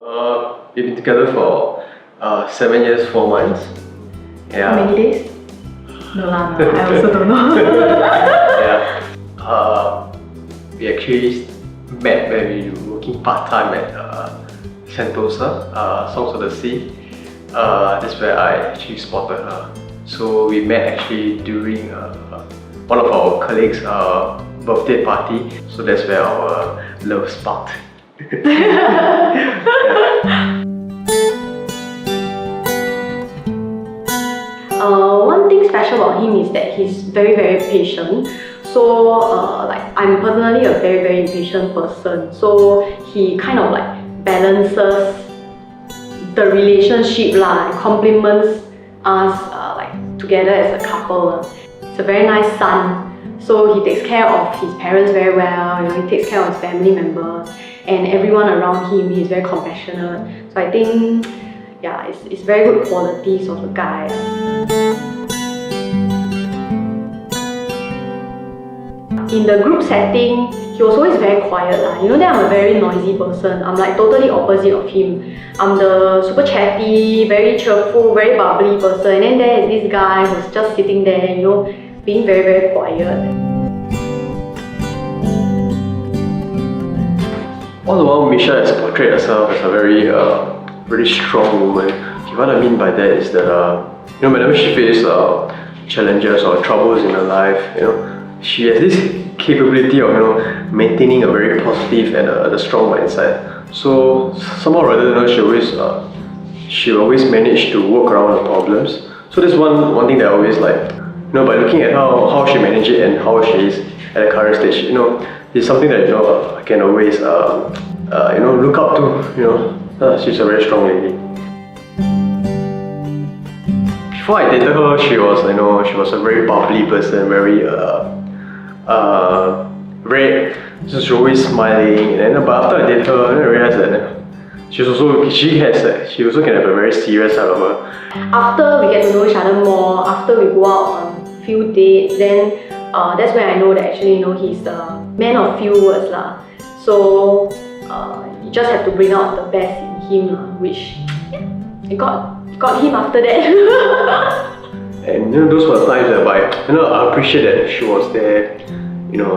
We've been together for 7 years, 4 months. Yeah. How many days? No lah, no, I also don't know. Yeah. We actually met when we were working part-time at Sentosa, Songs of the Sea. That's where I actually spotted her. So we met actually during one of our colleagues' birthday party. So that's where our love sparked. One thing special about him is that he's very patient. So I'm personally a very impatient person. So he kind of like balances the relationship lah, and complements us together as a couple. He's a very nice son. So he takes care of his parents very well. He takes care of his family members and everyone around him. He's very compassionate. So I think, yeah, it's very good qualities of the guy. In the group setting, he was always very quiet lah. You know that I'm a very noisy person. I'm like totally opposite of him. I'm the super chatty, very cheerful, very bubbly person. And then there is this guy who's just sitting there, being very quiet. All the while, Misha has portrayed herself as a very strong woman. What I mean by that is that whenever she faces challenges or troubles in her life, she has this capability of maintaining a very positive and a strong mindset. So somehow or other, she always manage to work around the problems. So that's one thing that I always like. By looking at how she manages it and how she is at the current stage, it's something that I can always look up to. She's a very strong lady. Before I dated her, she was a very bubbly person, just always smiling. But after I dated her, I realized that she also can have a very serious side of her. After we get to know each other more, after we go out on few dates, then that's when I know that actually he's a man of few words lah. So you just have to bring out the best in him lah, which I got him after that. And those were times that I appreciate that she was there.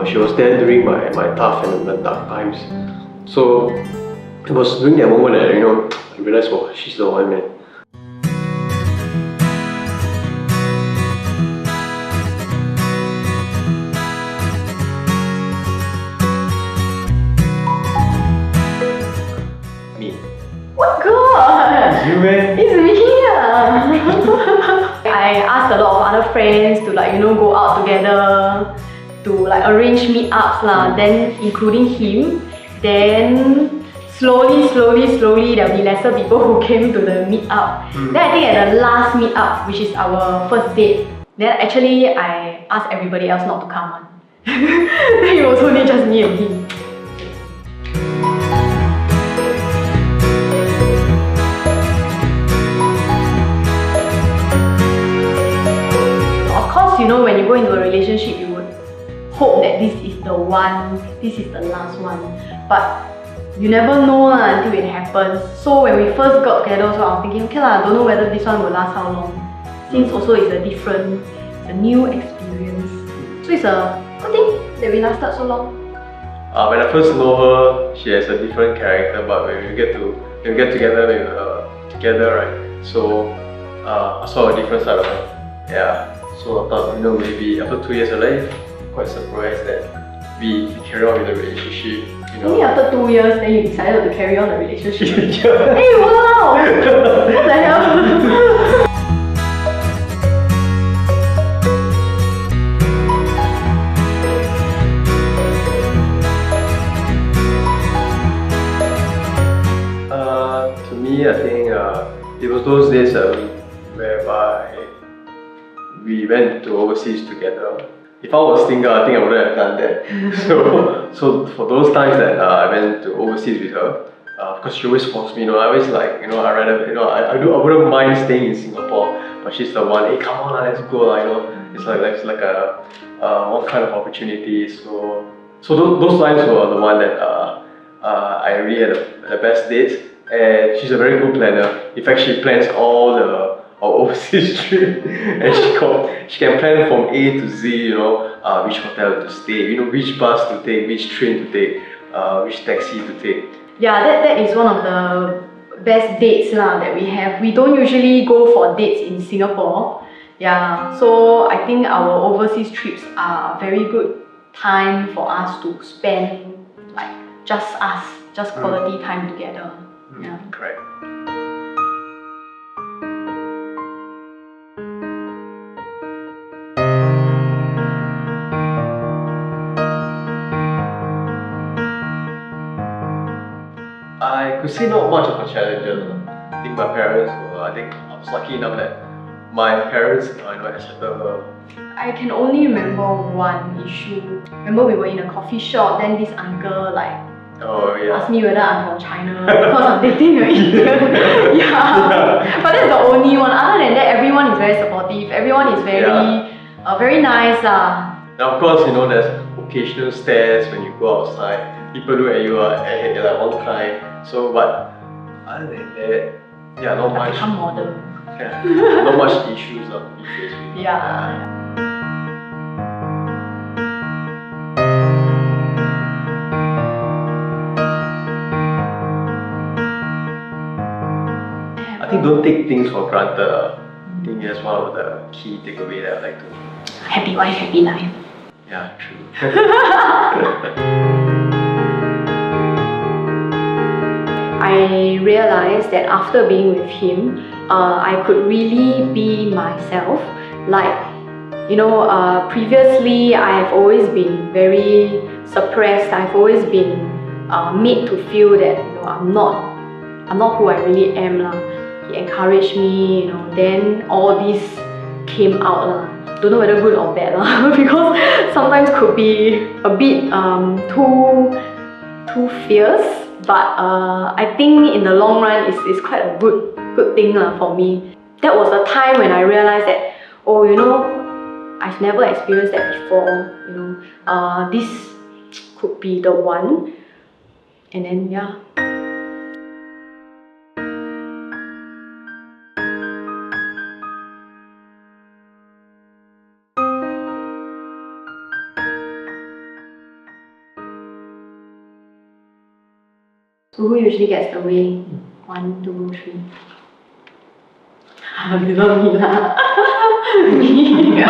She was there during my tough and dark times. So it was during that moment that I realized, oh, she's the one, man. Me. What God? It's you, man. It's me. I asked a lot of other friends to go out together, to arrange meetups lah, then including him. Then slowly there'll be lesser people who came to the meetup. Then I think at the last meetup, which is our first date, then actually I asked everybody else not to come on. Then it was only just me and him. When you go into a relationship, you would hope that this is the one, this is the last one. But you never know until it happens. So when we first got together, I was thinking, okay lah, don't know whether this one will last how long. Since also it's a new experience. So it's a good thing that we lasted so long. When I first know her, she has a different character. But when we get together with her together, right? So I saw a different side of her. Yeah. So I thought, maybe after 2 years of life, quite surprised that we carry on with the relationship. Only after 2 years, then you decided to carry on the relationship. Yeah. Hey, wow! What the hell? To me, I think it was those days whereby we went to overseas together. If I was single, I think I wouldn't have done that. So for those times that I went to overseas with her, because she always forced me. I always I wouldn't mind staying in Singapore, but she's the one. Hey, come on, let's go. It's like a one kind of opportunity. So those times were the one that I really had the best dates. and she's a very good planner. In fact, she plans all our overseas trip, and she can plan from A to Z. Which hotel to stay, which bus to take, which train to take, which taxi to take. Yeah, that is one of the best dates that we have. We don't usually go for dates in Singapore. Yeah, so I think our overseas trips are a very good time for us to spend like just us, just quality time together. Yeah. Correct. I could say not much of a challenger. I think my parents were, I was lucky enough that my parents accepted her. I can only remember one issue. Remember we were in a coffee shop, then this uncle asked me whether I'm from China because I'm dating an Indian. Yeah. But that's the only one. Other than that, everyone is very supportive. Everyone is very nice. Now of course, there's occasional stares when you go outside. People look at you at one time. So, but other than that, not much. Become modern. Yeah, not much issues to be faced with. Yeah. I think don't take things for granted. I think that's one of the key takeaways that I like to. Happy wife, happy life. Yeah, true. I realized that after being with him, I could really be myself. Previously I've always been very suppressed. I've always been made to feel that I'm not who I really am. He encouraged me, then all this came out. Don't know whether good or bad because sometimes could be a bit too fierce. But I think in the long run, it's quite a good thing for me. That was a time when I realized that, I've never experienced that before. This could be the one. And then, yeah. So who usually gets the way? 1, 2, 3. This is not me.